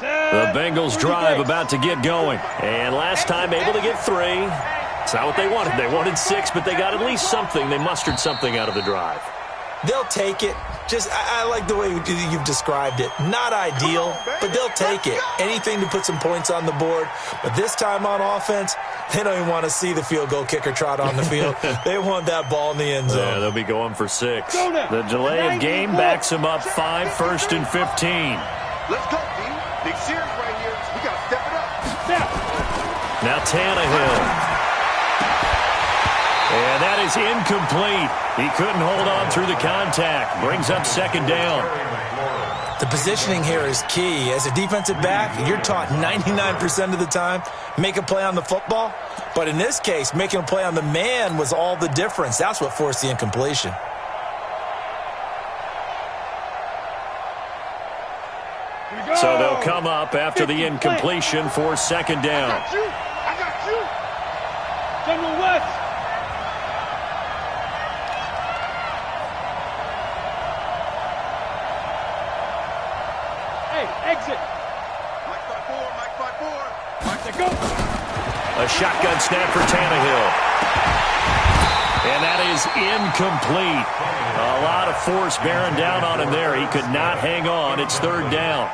The Bengals drive about to get going. And last time able to get 3. It's not what they wanted. They wanted 6, but they got at least something. They mustered something out of the drive. They'll take it. I like the way you've described it. Not ideal, but they'll take it. Anything to put some points on the board. But this time on offense, they don't even want to see the field goal kicker trot on the field. They want that ball in the end zone. Yeah, they'll be going for 6. The delay of game backs them up 5, 1st and 15. Let's go, D. Big series right here. We got to step it up. Now Tannehill. And that is incomplete. He couldn't hold on through the contact. Brings up 2nd down. The positioning here is key. As a defensive back, you're taught 99% of the time, make a play on the football. But in this case, making a play on the man was all the difference. That's what forced the incompletion. So they'll come up after the incompletion for 2nd down. I got you. General West. Exit. Mike 5-4. Mike to go. A shotgun snap for Tannehill. And that is incomplete. A lot of force bearing down on him there. He could not hang on. It's 3rd down.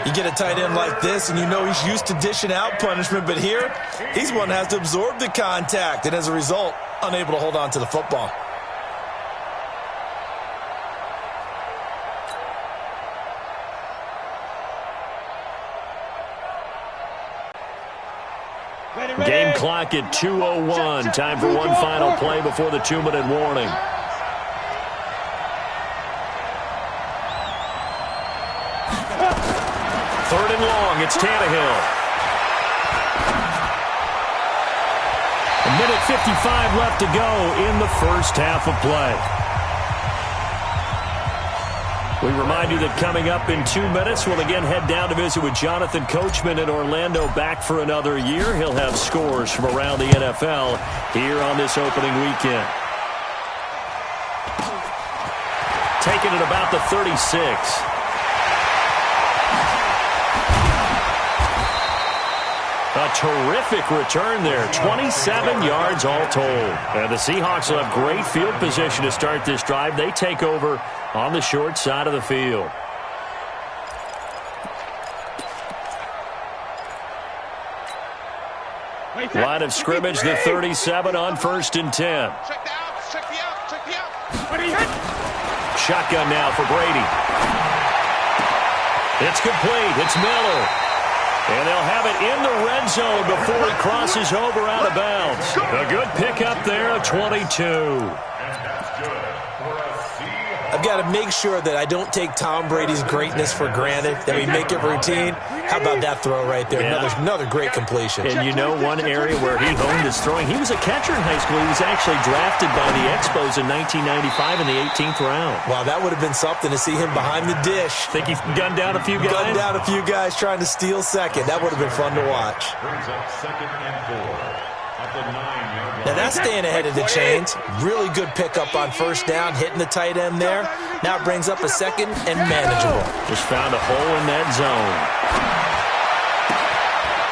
You get a tight end like this, and you know he's used to dishing out punishment. But here, he's one that has to absorb the contact. And as a result, unable to hold on to the football. Game clock at 2:01. Time for one final play before the 2-minute warning. Third and long. It's Tannehill. 1:55 left to go in the first half of play. We remind you that coming up in 2 minutes, we'll again head down to visit with Jonathan Coachman in Orlando, back for another year. He'll have scores from around the NFL here on this opening weekend. Taking it about the 36. A terrific return there. 27 yards all told. And the Seahawks will have great field position to start this drive. They take over on the short side of the field. Line of scrimmage, the 37 on 1st and 10. Check the out. Check the out. Shotgun now for Brady. It's complete. It's Miller. And they'll have it in the red zone before he crosses over out of bounds. A good pickup there of 22. I've got to make sure that I don't take Tom Brady's greatness for granted, that we make it routine. How about that throw right there? Yeah. Another great completion. And you know one area where he honed his throwing, he was a catcher in high school. He was actually drafted by the Expos in 1995 in the 18th round. Wow, that would have been something to see him behind the dish. Think he's gunned down a few guys? Gunned down a few guys trying to steal second. That would have been fun to watch. Brings up 2nd and 4 at the 9-yard line. Now that's staying ahead of the chains. Really good pickup on 1st down, hitting the tight end there. Now it brings up a 2nd and manageable. Just found a hole in that zone.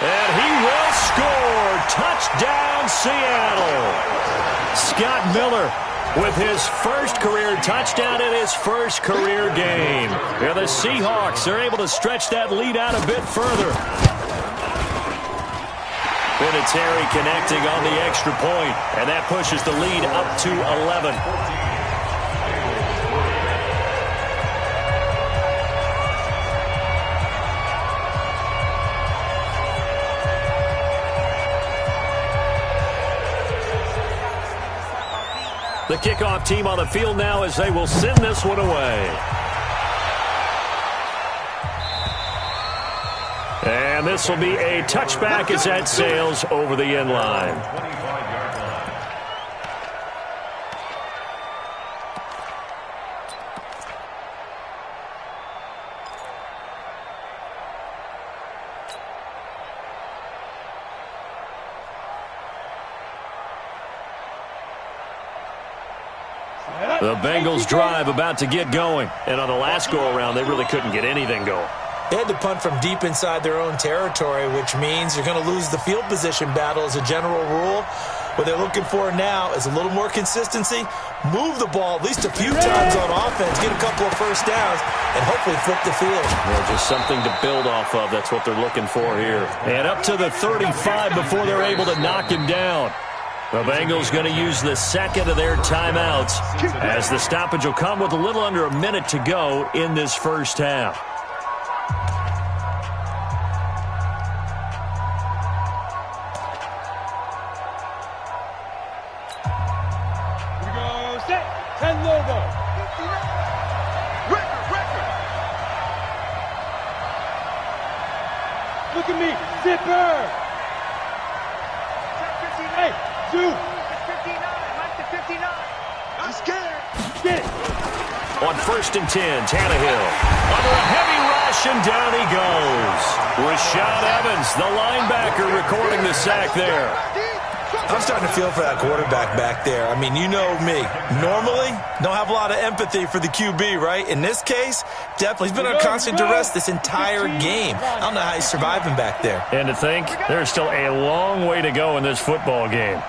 And he will score. Touchdown, Seattle. Scott Miller with his first career touchdown in his first career game. And the Seahawks are able to stretch that lead out a bit further. Vinatieri connecting on the extra point, and that pushes the lead up to 11. The kickoff team on the field now as they will send this one away. And this will be a touchback as that sails over the end line. The Bengals drive about to get going. And on the last go-around, they really couldn't get anything going. They had to punt from deep inside their own territory, which means you're going to lose the field position battle as a general rule. What they're looking for now is a little more consistency, move the ball at least a few times on offense, get a couple of first downs, and hopefully flip the field. Well, just something to build off of. That's what they're looking for here. And up to the 35 before they're able to knock him down. The Bengals going to use the second of their timeouts as the stoppage will come with a little under a minute to go in this first half. Look at me, zipper! 58, 2! 59, Mike to 59! I'm scared! Get it! On 1st and 10, Tannehill under a heavy rush, and down he goes. Rashad Evans, the linebacker, recording the sack there. I'm starting to feel for that quarterback back there. I mean, you know me. Normally, don't have a lot of empathy for the QB, right? In this case, definitely. He's been under constant duress this entire game. I don't know how he's surviving back there. And to think, there's still a long way to go in this football game.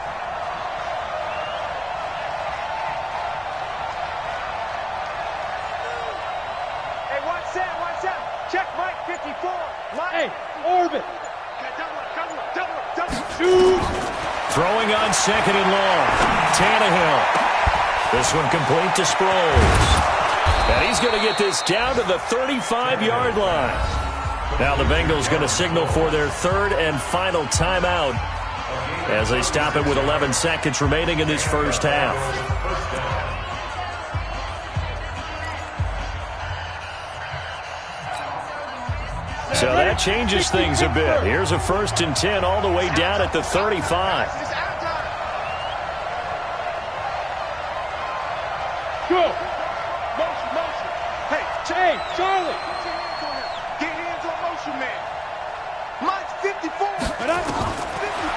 Hey, watch out. Check Mike 54. Mike. Hey, orbit. Double. Shoot. Throwing on 2nd and long. Tannehill. This one complete to Sproles. And he's going to get this down to the 35-yard line. Now the Bengals going to signal for their 3rd and final timeout as they stop it with 11 seconds remaining in this first half. So that changes things a bit. Here's a 1st and 10 all the way down at the 35. Go! Motion. Hey, Charlie! Get hands on motion, man. Mine's 54.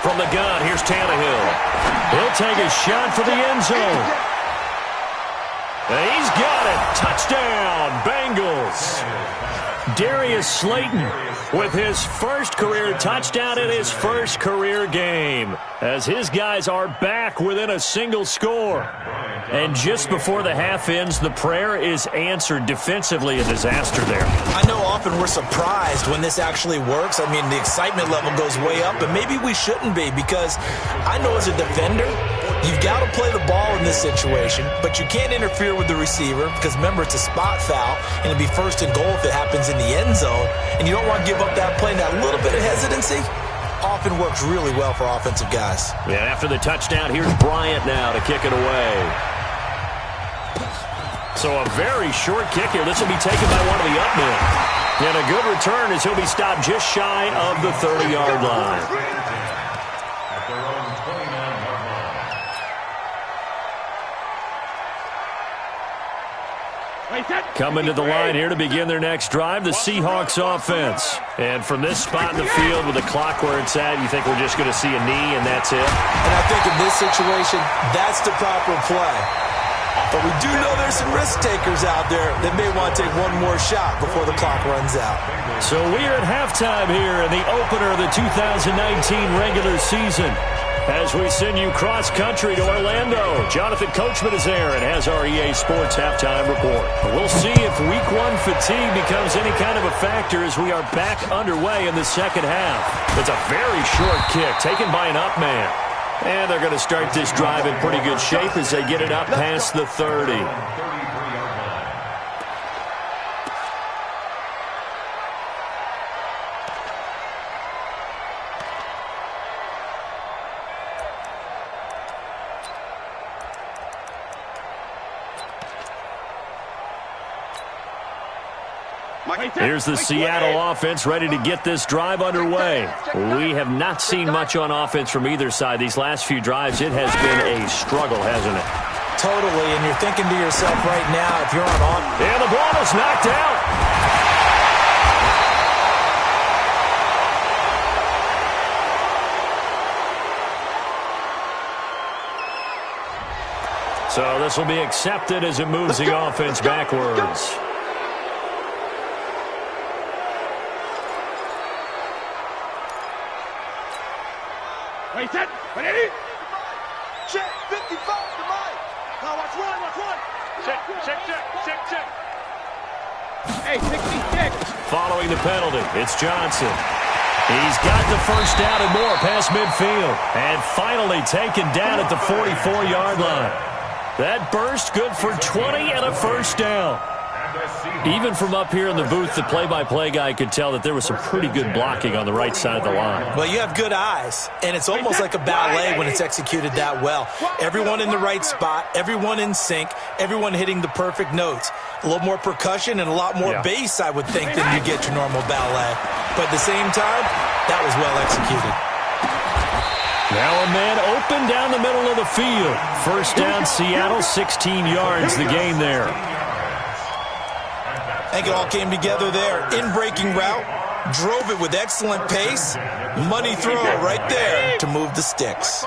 From the gun, here's Tannehill. He'll take a shot for the end zone. And he's got it. Touchdown, Bengals. Darius Slayton with his first career touchdown in his first career game as his guys are back within a single score. And just before the half ends, the prayer is answered. Defensively, a disaster there. I know often we're surprised when this actually works. I mean, the excitement level goes way up, but maybe we shouldn't be, because I know as a defender, you've got to play the ball in this situation, but you can't interfere with the receiver because, remember, it's a spot foul, and it'll be 1st and goal if it happens in the end zone, and you don't want to give up that play. And that little bit of hesitancy often works really well for offensive guys. And after the touchdown, here's Bryant now to kick it away. So a very short kick here. This will be taken by one of the up men. And a good return as he'll be stopped just shy of the 30-yard line. Coming to the line here to begin their next drive, the Seahawks offense. And from this spot in the field with the clock where it's at, you think we're just going to see a knee and that's it? And I think in this situation, that's the proper play. But we do know there's some risk takers out there that may want to take one more shot before the clock runs out. So we are at halftime here in the opener of the 2019 regular season. As we send you cross-country to Orlando, Jonathan Coachman is there and has our EA Sports halftime report. We'll see if Week 1 fatigue becomes any kind of a factor as we are back underway in the second half. It's a very short kick taken by an up man. And they're going to start this drive in pretty good shape as they get it up past the 30. Here's the Seattle offense ready to get this drive underway. We have not seen much on offense from either side. These last few drives, it has been a struggle, hasn't it? Totally, and you're thinking to yourself right now, if you're on offense. And the ball is knocked out. So this will be accepted as it moves the offense backwards. Wait, set. Ready? Check. 55 to Mike. Now watch one. Check. Hey, 66. Following the penalty, it's Johnson. He's got the first down and more past midfield. And finally taken down at the 44-yard line. That burst good for 20 and a first down. Even from up here in the booth, the play-by-play guy could tell that there was some pretty good blocking on the right side of the line. Well, you have good eyes, and it's almost like a ballet when it's executed that well. Everyone in the right spot, everyone in sync, everyone hitting the perfect notes. A little more percussion and a lot more bass, I would think, than you get your normal ballet. But at the same time, that was well executed. Now a man open down the middle of the field. First down, Seattle, 16 yards, the gain there. I think it all came together there. In-breaking route, drove it with excellent pace. Money throw right there to move the sticks.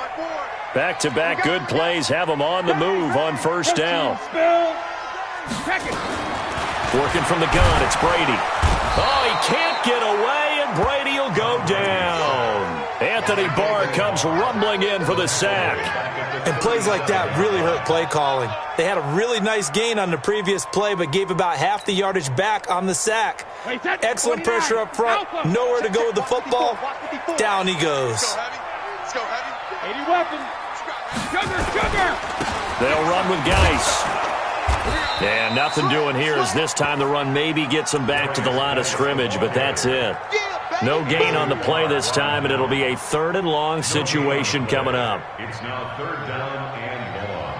Back-to-back good plays have them on the move on first down. Working from the gun, it's Brady. Oh, he can't get away, and Brady will go down. Anthony Barr comes rumbling in for the sack. And plays like that really hurt play calling. They had a really nice gain on the previous play, but gave about half the yardage back on the sack. Excellent pressure up front. Nowhere to go with the football. Down he goes. 80 weapons. Sugar. They'll run with Geis. And nothing doing here as this time the run maybe gets them back to the line of scrimmage, but that's it. No gain on the play this time, and it'll be a 3rd and long situation coming up. It's now 3rd down and long.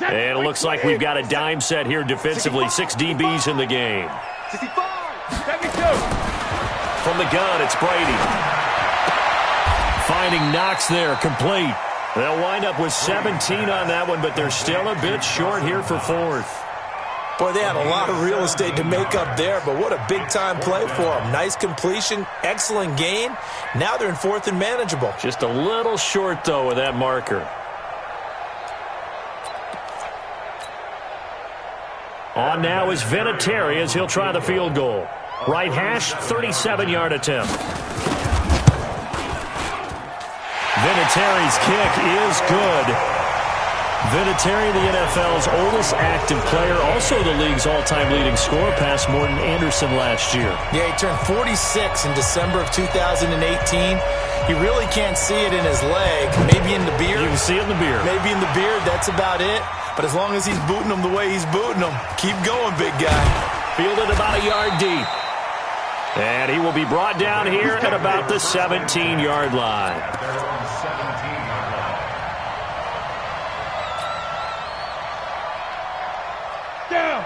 And it looks like we've got a dime set here defensively. 6 DBs in the game. 65. 72. From the gun, it's Brady. Finding Knox there, complete. They'll wind up with 17 on that one, but they're still a bit short here for 4th. Boy, they had a lot of real estate to make up there, but what a big-time play for them. Nice completion, excellent gain. Now they're in 4th and manageable. Just a little short, though, with that marker. On now is Vinatieri as he'll try the field goal. Right hash, 37-yard attempt. Vinatieri's kick is good. Vinatieri, the NFL's oldest active player, also the league's all-time leading scorer, past Morton Anderson last year. Yeah, he turned 46 in December of 2018. He really can't see it in his leg. Maybe in the beard. You can see it in the beard. Maybe in the beard. That's about it. But as long as he's booting them the way he's booting them, keep going, big guy. Fielded about a yard deep. And he will be brought down here at about the 17-yard line.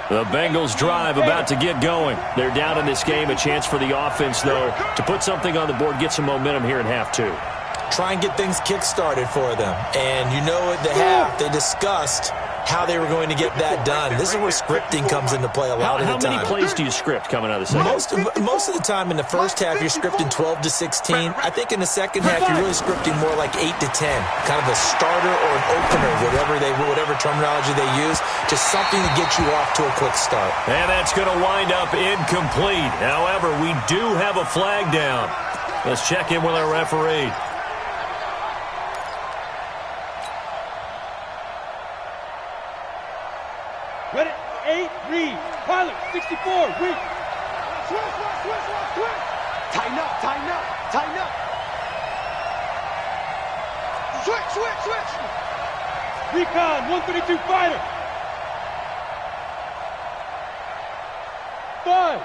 The Bengals drive about to get going. They're down in this game. A chance for the offense, though, to put something on the board, get some momentum here in half 2. Try and get things kick-started for them. And you know at the half, they discussed how they were going to get that done. This is where scripting comes into play a lot of the time. How many plays do you script coming out of the second? Most of the time in the first half, you're scripting 12 to 16. I think in the second half, you're really scripting more like 8 to 10. Kind of a starter or an opener, whatever terminology they use. Just something to get you off to a quick start. And that's going to wind up incomplete. However, we do have a flag down. Let's check in with our referee. Ready? 8, read. Pilot, 64, read. Switch. Tighten up. Switch. Recon, 132 fighter. Buzz.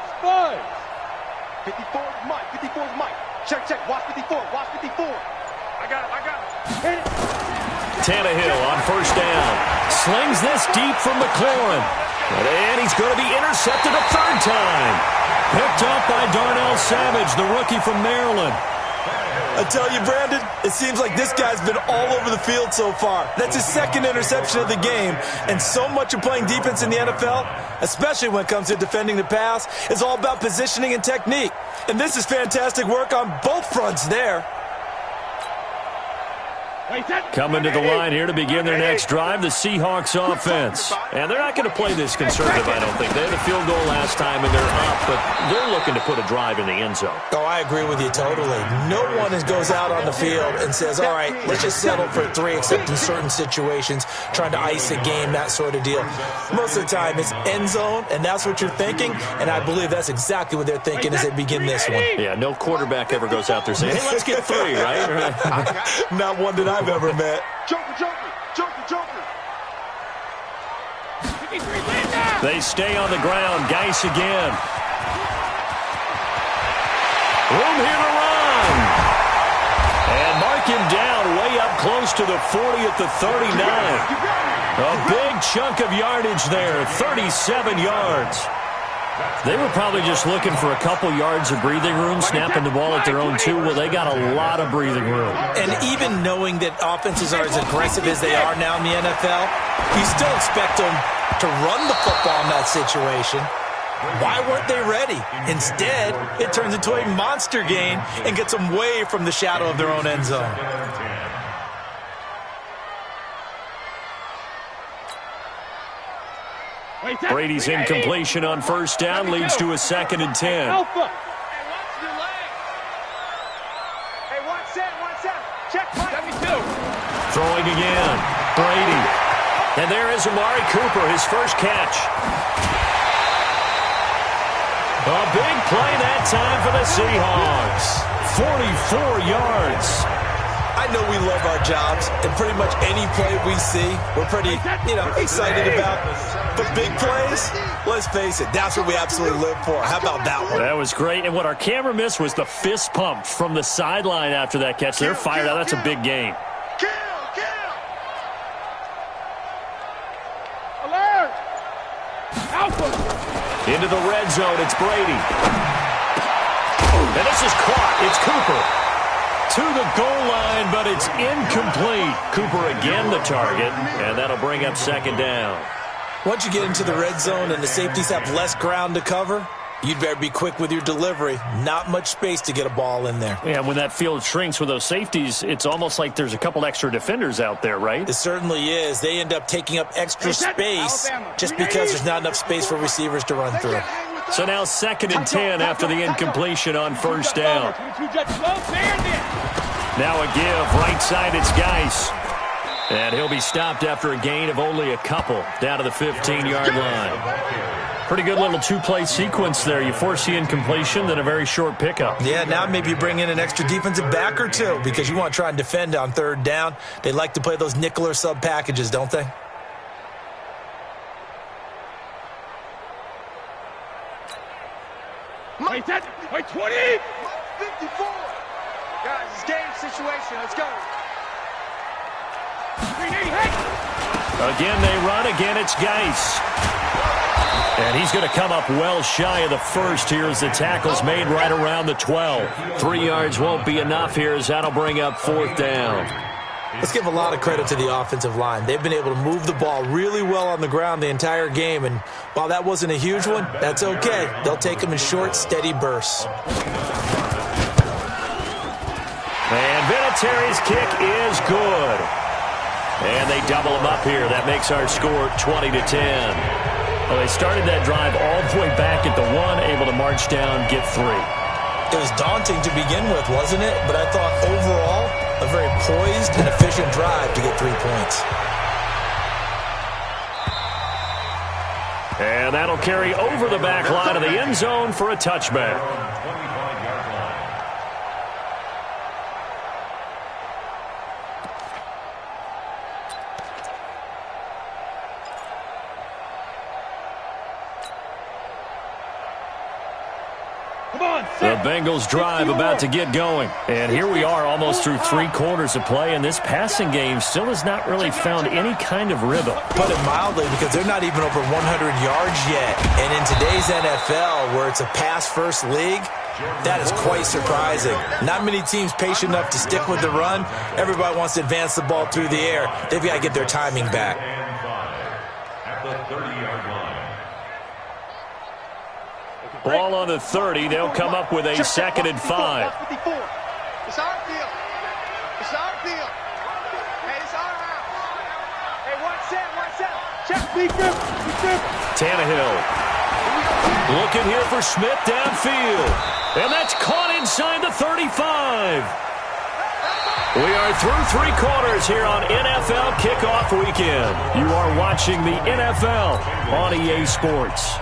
54 is Mike. Check. Watch 54. I got it. Hit it. Tannehill on first down. Slings this deep from McLaurin. And he's going to be intercepted a 3rd time. Picked up by Darnell Savage, the rookie from Maryland. I tell you, Brandon, it seems like this guy's been all over the field so far. That's his second interception of the game, and so much of playing defense in the NFL, especially when it comes to defending the pass, is all about positioning and technique. And this is fantastic work on both fronts there. Coming to the line here to begin their next drive, the Seahawks offense. And they're not going to play this conservative, I don't think. They had a field goal last time, and they're up, but they're looking to put a drive in the end zone. Oh, I agree with you totally. No one goes out on the field and says, all right, let's just settle for 3, except in certain situations, trying to ice a game, that sort of deal. Most of the time, it's end zone, and that's what you're thinking, and I believe that's exactly what they're thinking as they begin this one. Yeah, no quarterback ever goes out there saying, hey, let's get 3, right? Not one that I've ever met. Joker, Joker, Joker, Joker. They stay on the ground. Geis again. Room here to run. And mark him down way up close to the 40 at the 39. A big chunk of yardage there, 37 yards. They were probably just looking for a couple yards of breathing room, snapping the ball at their own 2. Well, they got a lot of breathing room. And even knowing that offenses are as aggressive as they are now in the NFL, you still expect them to run the football in that situation. Why weren't they ready? Instead, it turns into a monster gain and gets them way from the shadow of their own end zone. Brady's incompletion on first down leads to a 2nd and 10. Hey, watch that, check, 72. Throwing again. Brady. And there is Amari Cooper, his first catch. A big play that time for the Seahawks. 44 yards. I know we love our jobs, and pretty much any play we see, we're pretty, excited about. But big plays, let's face it, that's what we absolutely live for. How about that one? That was great. And what our camera missed was the fist pump from the sideline after that catch. They're fired out. That's a big game. Alert! Alpha! Into the red zone, it's Brady. And this is caught. It's Cooper. To the goal line, but it's incomplete. Cooper again the target, and that'll bring up 2nd down. Once you get into the red zone and the safeties have less ground to cover, you'd better be quick with your delivery. Not much space to get a ball in there. Yeah, when that field shrinks with those safeties, it's almost like there's a couple extra defenders out there, right? It certainly is. They end up taking up extra space just because there's not enough space for receivers to run through. So now 2nd and 10 after the incompletion on first down. Now a give. Right side, it's Geis. And he'll be stopped after a gain of only a couple down to the 15-yard line. Pretty good little 2-play sequence there. You force the incompletion, then a very short pickup. Yeah, now maybe you bring in an extra defensive back or 2 because you want to try and defend on 3rd down. They like to play those nickel or sub packages, don't they? Wait, 20! 54! Guys, it's game situation. Let's go. Again, they run. Again, it's Geis. And he's going to come up well shy of the first here as the tackle's made right around the 12. 3 yards won't be enough here as that'll bring up 4th down. Let's give a lot of credit to the offensive line. They've been able to move the ball really well on the ground the entire game, and while that wasn't a huge one, that's okay. They'll take them in short, steady bursts. And Vinatieri's kick is good. And they double him up here. That makes our score 20-10. Well, they started that drive all the way back at the 1, able to march down, get 3. It was daunting to begin with, wasn't it? But I thought overall, a very poised and efficient drive to get 3 points. And that'll carry over the back line of the end zone for a touchback. The Bengals drive about to get going. And here we are almost through 3 quarters of play, and this passing game still has not really found any kind of rhythm. Put it mildly, because they're not even over 100 yards yet. And in today's NFL, where it's a pass-first league, that is quite surprising. Not many teams patient enough to stick with the run. Everybody wants to advance the ball through the air. They've got to get their timing back. At the 30-yard line. Ball on the 30. They'll come up with a 2nd and 5. It's our deal. It's our deal. Hey, it's our house. Hey, what's that? Check, defense. Tannehill looking here for Smith downfield. And that's caught inside the 35. We are through 3 quarters here on NFL Kickoff Weekend. You are watching the NFL on EA Sports.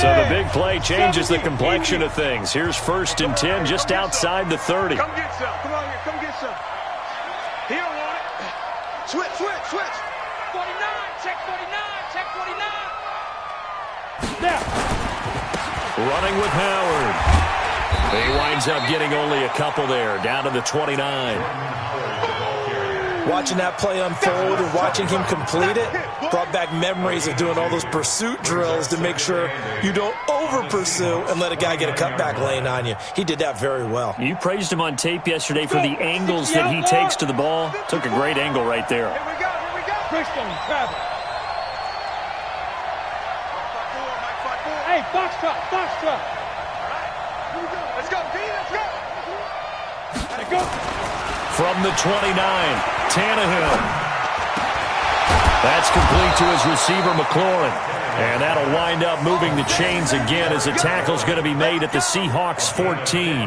So the big play changes the complexion of things. Here's 1st and 10 just outside the 30. Come get some. Come on here. Come get some. He don't want it. Switch. 49. Check 49. Check 49. Now. Running with Howard. He winds up getting only a couple there, down to the 29. Watching that play unfold and watching him complete it brought back memories of doing all those pursuit drills to make sure you don't over-pursue and let a guy get a cutback lane on you. He did that very well. You praised him on tape yesterday for the angles that he takes to the ball. Took a great angle right there. Here we go. Christian, travel. Hey, box truck. All right. Here we go. Let's go, D. Let's go. Let's go. From the 29, Tannehill. That's complete to his receiver, McLaurin. And that'll wind up moving the chains again as the tackle's going to be made at the Seahawks 14.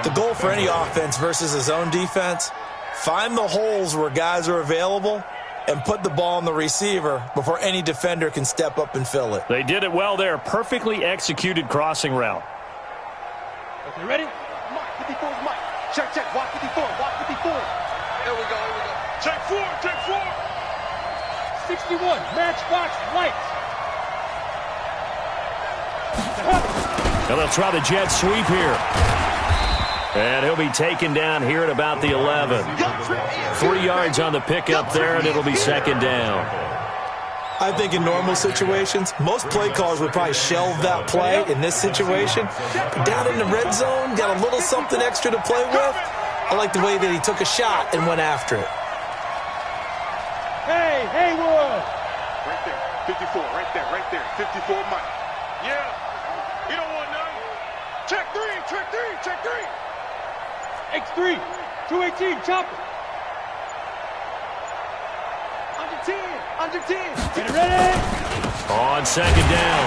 The goal for any offense versus his own defense, find the holes where guys are available and put the ball on the receiver before any defender can step up and fill it. They did it well there. Perfectly executed crossing route. Okay, ready? Mike, 54 is Mike. Check. Watch 54. Here we go. Check 4. 61. Matchbox lights. And they'll try the jet sweep here. And he'll be taken down here at about the 11. 3 yards on the pickup there, and it'll be 2nd down. I think in normal situations, most play callers would probably shelve that play in this situation. But down in the red zone, got a little something extra to play with. I like the way that he took a shot and went after it. Hey, Haywood. Right there, 54, right there. 54, Mike. Yeah, you don't want none. Check 3. X3, 218, chopper. Under 10. Get ready. On 2nd down,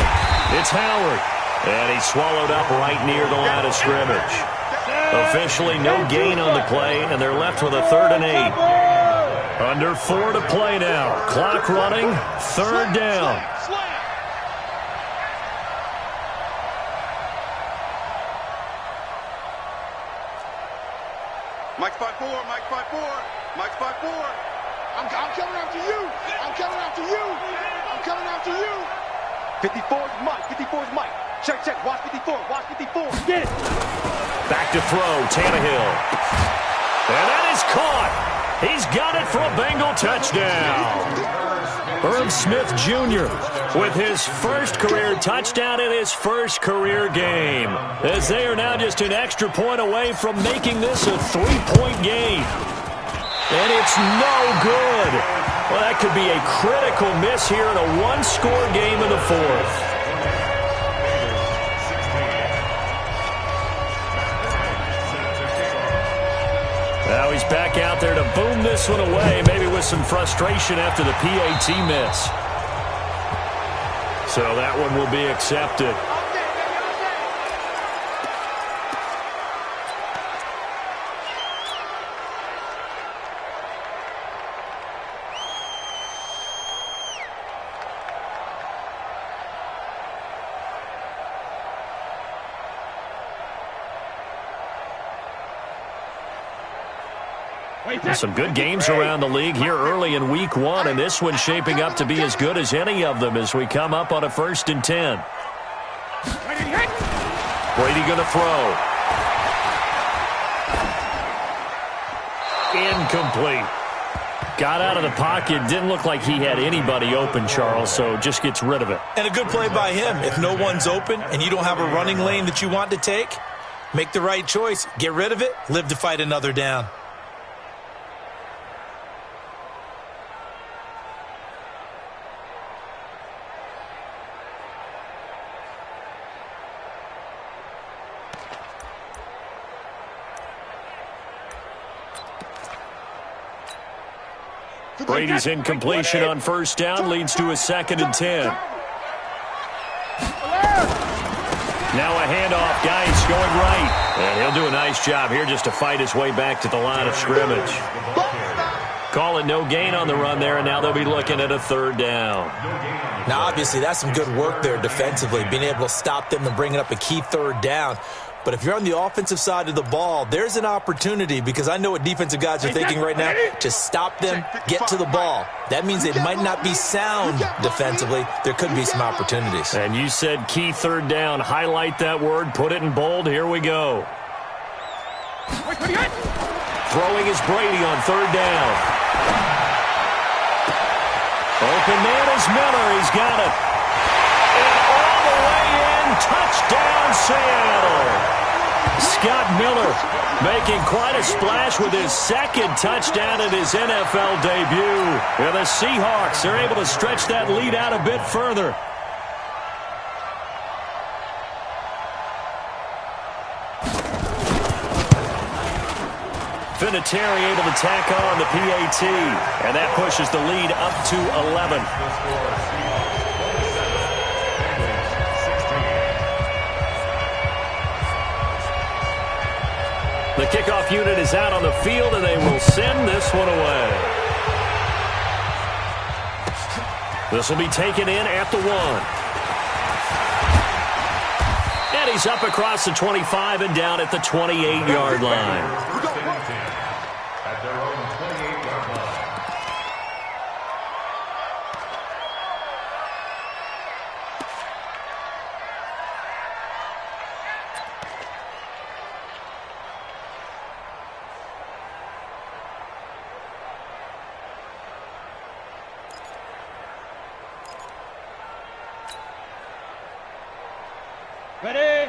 it's Howard. And he's swallowed up right near the line of scrimmage. Officially no gain on the play, and they're left with a 3rd and 8. Under 4 to play now. Clock running, 3rd down. Mike's 5-4. I'm coming after you. 54 is Mike. Check. Watch 54. Get it. Back to throw, Tannehill. And that is caught. He's got it for a Bengal touchdown. Herb Smith Jr. with his first career touchdown in his first career game, as they are now just an extra point away from making this a 3-point game. And it's no good. Well, that could be a critical miss here in a 1-score game in the 4th. Now he's back out there to boom this one away, maybe with some frustration after the PAT miss. So that one will be accepted. Some good games around the league here early in week 1, and this one's shaping up to be as good as any of them as we come up on a 1st and 10. Brady going to throw. Incomplete. Got out of the pocket. Didn't look like he had anybody open, Charles, so just gets rid of it. And a good play by him. If no one's open and you don't have a running lane that you want to take, make the right choice. Get rid of it. Live to fight another down. Brady's incompletion on 1st down leads to a 2nd and 10. Now a handoff. Guys going right. And he'll do a nice job here just to fight his way back to the line of scrimmage. Call it no gain on the run there, and now they'll be looking at a 3rd down. Now, obviously, that's some good work there defensively, being able to stop them and bringing up a key 3rd down. But if you're on the offensive side of the ball, there's an opportunity, because I know what defensive guys are thinking right now, to stop them, get to the ball. That means it might not be sound defensively. There could be some opportunities. And you said key 3rd down. Highlight that word. Put it in bold. Here we go. Throwing is Brady on 3rd down. Open man is Miller. He's got it. And all the way in. Touchdown, Seattle. Scott Miller making quite a splash with his 2nd touchdown in his NFL debut. And the Seahawks are able to stretch that lead out a bit further. Vinatieri able to tack on the PAT, and that pushes the lead up to 11. The kickoff unit is out on the field, and they will send this one away. This will be taken in at the 1. And he's up across the 25 and down at the 28-yard line. At their own 28-yard line.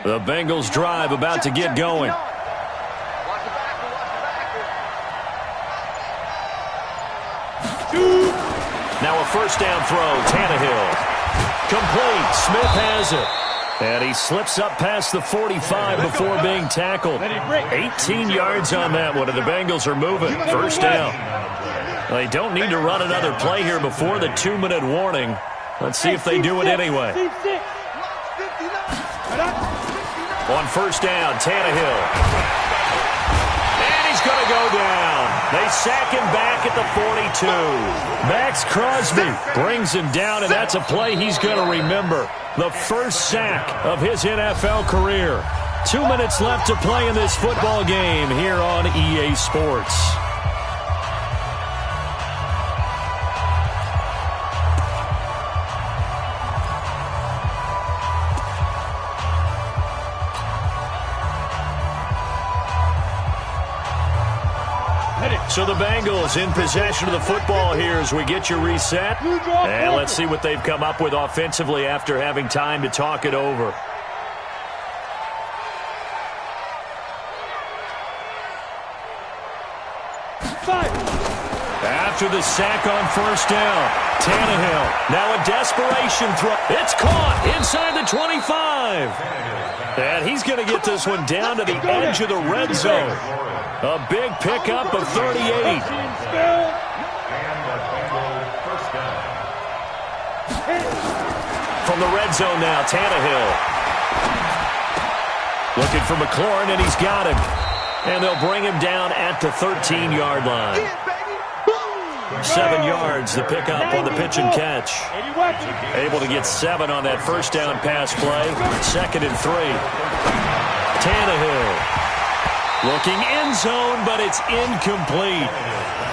The Bengals drive about to get going. Watch the backer, watch the backer. Now a 1st down throw. Tannehill. Complete. Smith has it. And he slips up past the 45 before being tackled. 18 yards on that one, and the Bengals are moving. 1st down. They don't need to run another play here before the 2-minute warning. Let's see if they do it anyway. On 1st down, Tannehill. And he's going to go down. They sack him back at the 42. Max Crosby brings him down, and that's a play he's going to remember. The 1st sack of his NFL career. 2 minutes left to play in this football game here on EA Sports. So the Bengals in possession of the football here as we get you reset. And let's see what they've come up with offensively after having time to talk it over. After the sack on 1st down, Tannehill. Now a desperation throw. It's caught inside the 25. And he's going to get this one down to the edge of the red zone. A big pickup of 38. And the Bengals 1st down. From the red zone now, Tannehill. Looking for McLaurin, and he's got him. And they'll bring him down at the 13-yard line. 7 yards, the pickup on the pitch and catch. Able to get 7 on that 1st down pass play. 2nd and 3. Tannehill. Looking end zone, but it's incomplete.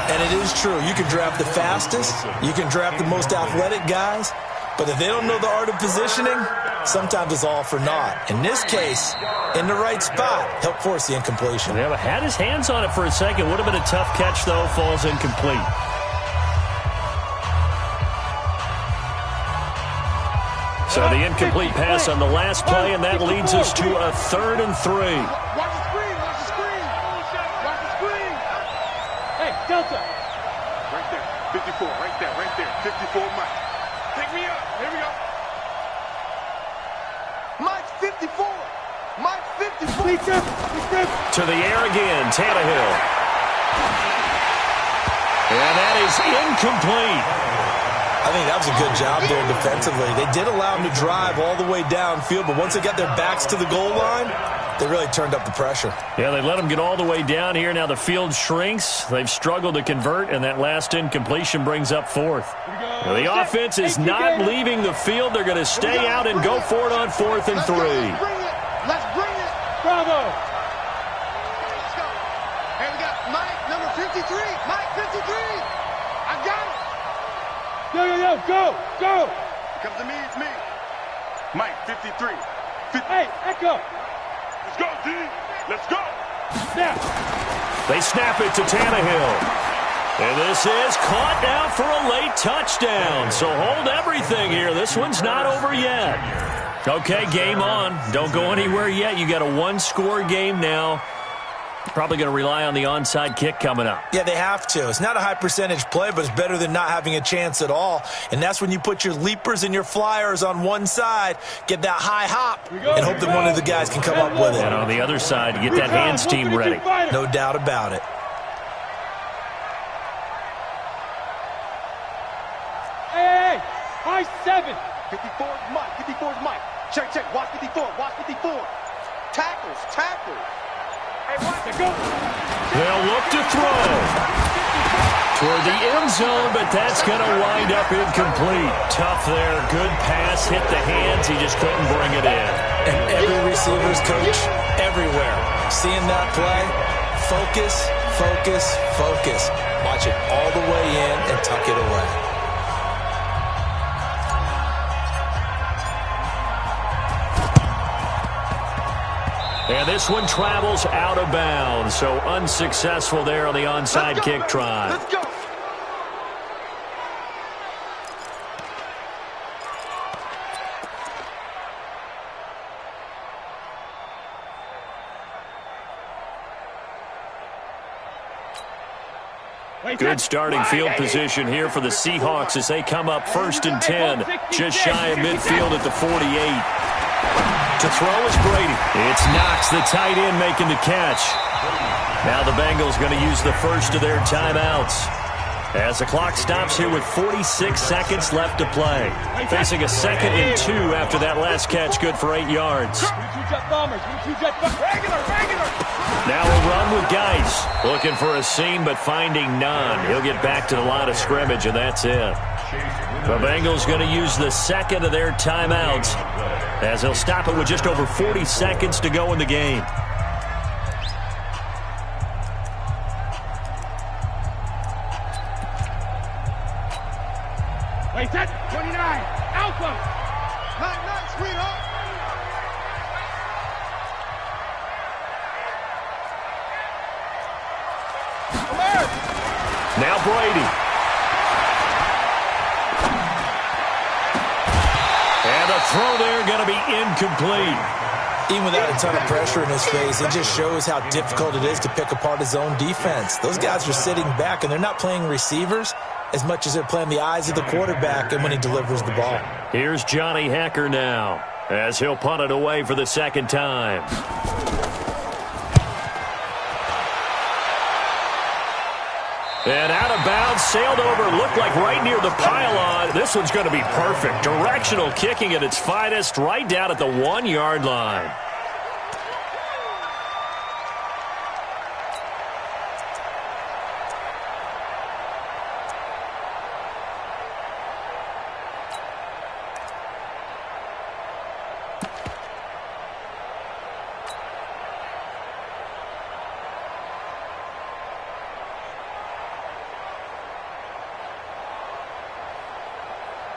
And it is true. You can draft the fastest. You can draft the most athletic guys. But if they don't know the art of positioning, sometimes it's all for naught. In this case, in the right spot, help force the incompletion. Yeah, had his hands on it for a second. Would have been a tough catch, though. Falls incomplete. So the incomplete pass on the last play, and that leads us to a 3rd and 3. Watch the screen, watch the screen. Watch the screen. Hey, Delta. Right there. 54, right there, right there. 54, Mike. Pick me up. Here we go. Mike's 54. Mike's 54. To the air again, Tannehill. And that is incomplete. I think that was a good job there defensively. They did allow him to drive all the way downfield, but once they got their backs to the goal line, they really turned up the pressure. Yeah, they let him get all the way down here. Now the field shrinks. They've struggled to convert, and that last incompletion brings up 4th. Now, the offense is not leaving the field. They're going to stay out and go for it on 4th and 3. Let's bring it. Bravo. Let's go. Hey, we got Mike, number 53. Mike, 53. I got it. Yo, go. Comes to me, it's me. Mike, 53. Hey, Echo. Let's go, D. Let's go. Now. They snap it to Tannehill. And this is caught now for a late touchdown. So hold everything here. This one's not over yet. Okay, game on. Don't go anywhere yet. You got a 1-score game now. Probably going to rely on the onside kick coming up. Yeah, they have to. It's not a high percentage play, but it's better than not having a chance at all. And that's when you put your leapers and your flyers on one side, get that high hop, and hope that one of the guys can come up with it. And on the other side, get that hands team ready. No doubt about it. Hey, high 7. 54 is Mike. 54 is Mike. Check. Watch 54. Watch 54. Tackles. Hey, watch it. Go. They'll look to throw toward the end zone, but that's going to wind up incomplete. Tough there. Good pass. Hit the hands. He just couldn't bring it in. And every receiver's coach, everywhere, seeing that play, focus. Watch it all the way in and tuck it away. And this one travels out of bounds, so unsuccessful there on the onside kick try. Let's go. Good starting field position here for the Seahawks as they come up 1st and 10, just shy of midfield at the 48. To throw is Brady. It's Knox, the tight end, making the catch. Now the Bengals going to use the first of their timeouts as the clock stops here with 46 seconds left to play. Facing a 2nd and 2 after that last catch, good for 8 yards. Now a run with Geis. Looking for a seam, but finding none. He'll get back to the line of scrimmage, and that's it. The Bengals going to use the 2nd of their timeouts as they'll stop it with just over 40 seconds to go in the game. Wait, that's 29. Alpha. Nice, sweetheart. Now Brady. And the throw there going to be incomplete. Even without a ton of pressure in his face, it just shows how difficult it is to pick apart his own defense. Those guys are sitting back, and they're not playing receivers as much as they're playing the eyes of the quarterback and when he delivers the ball. Here's Johnny Hacker now as he'll punt it away for the 2nd time. And out of bounds, sailed over, looked like right near the pylon. This one's going to be perfect. Directional kicking at its finest, right down at the 1-yard line.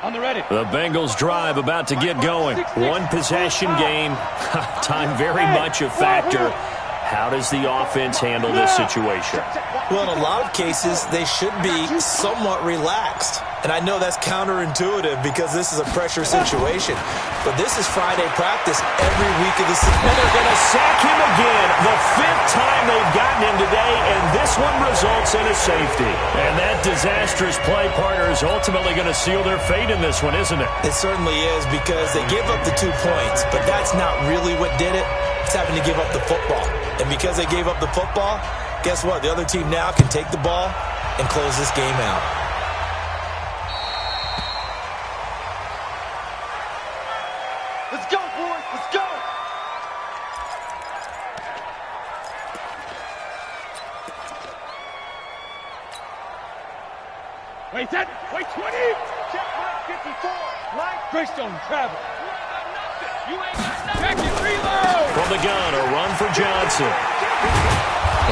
On the ready. The Bengals drive about to get going. One possession game. Time very much a factor. How does the offense handle this situation? Well, in a lot of cases, they should be somewhat relaxed. And I know that's counterintuitive because this is a pressure situation. But this is Friday practice every week of the season. And they're going to sack him again. The 5th time they've gotten him today, and this one results in a safety. And that disastrous play partner is ultimately going to seal their fate in this one, isn't it? It certainly is because they gave up the 2 points, but that's not really what did it. It's having to give up the football. And because they gave up the football, guess what? The other team now can take the ball and close this game out. Let's go, boys. Let's go. Wait, set. Wait, 20. Check Mike 54. Mike. Greystone, travel. You ain't got nothing. Check it, reload. From the gun, a run for Johnson.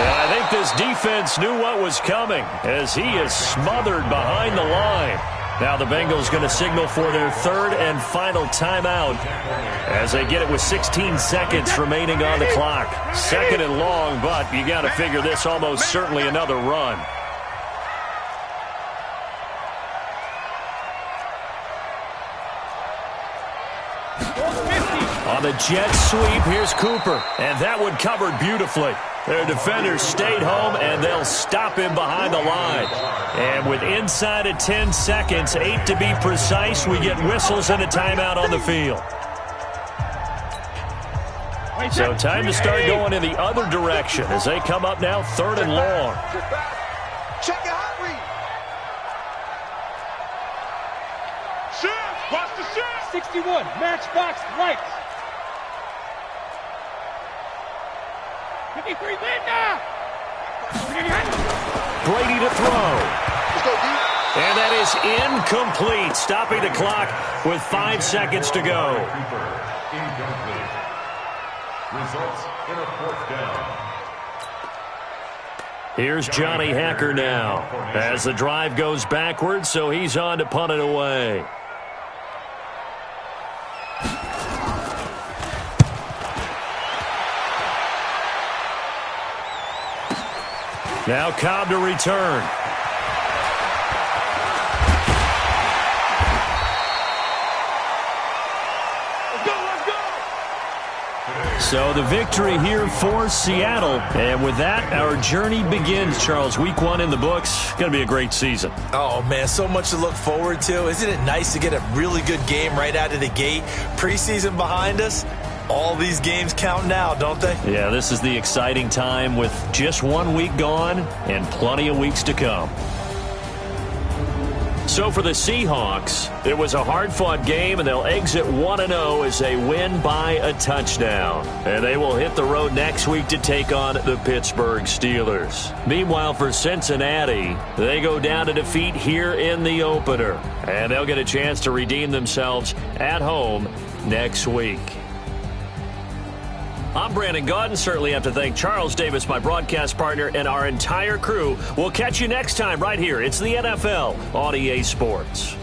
And I think this defense knew what was coming as he is smothered behind the line. Now the Bengals going to signal for their 3rd and final timeout as they get it with 16 seconds remaining on the clock. 2nd and long, but you got to figure this almost certainly another run. On the jet sweep, here's Cooper, and that one covered beautifully. Their defenders stayed home, and they'll stop him behind the line. And with inside of 10 seconds, 8 to be precise, we get whistles and a timeout on the field. So time to start going in the other direction as they come up now 3rd and long. Check it out, read. Shift. Watch the shift. 61, matchbox right. 53, win now. Brady to throw. Let's go, D. And that is incomplete, stopping the clock with 5 seconds to go. Incomplete. Results in a 4th down. Here's Johnny Hacker now as the drive goes backwards, so he's on to punt it away. Now Cobb to return. So the victory here for Seattle. And with that, our journey begins, Charles. Week 1 in the books. Going to be a great season. Oh, man, so much to look forward to. Isn't it nice to get a really good game right out of the gate? Preseason behind us. All these games count now, don't they? Yeah, this is the exciting time with just 1 week gone and plenty of weeks to come. So for the Seahawks, it was a hard-fought game, and they'll exit 1-0 as they win by a touchdown. And they will hit the road next week to take on the Pittsburgh Steelers. Meanwhile, for Cincinnati, they go down to defeat here in the opener. And they'll get a chance to redeem themselves at home next week. I'm Brandon Gaudin. Certainly have to thank Charles Davis, my broadcast partner, and our entire crew. We'll catch you next time right here. It's the NFL on EA Sports.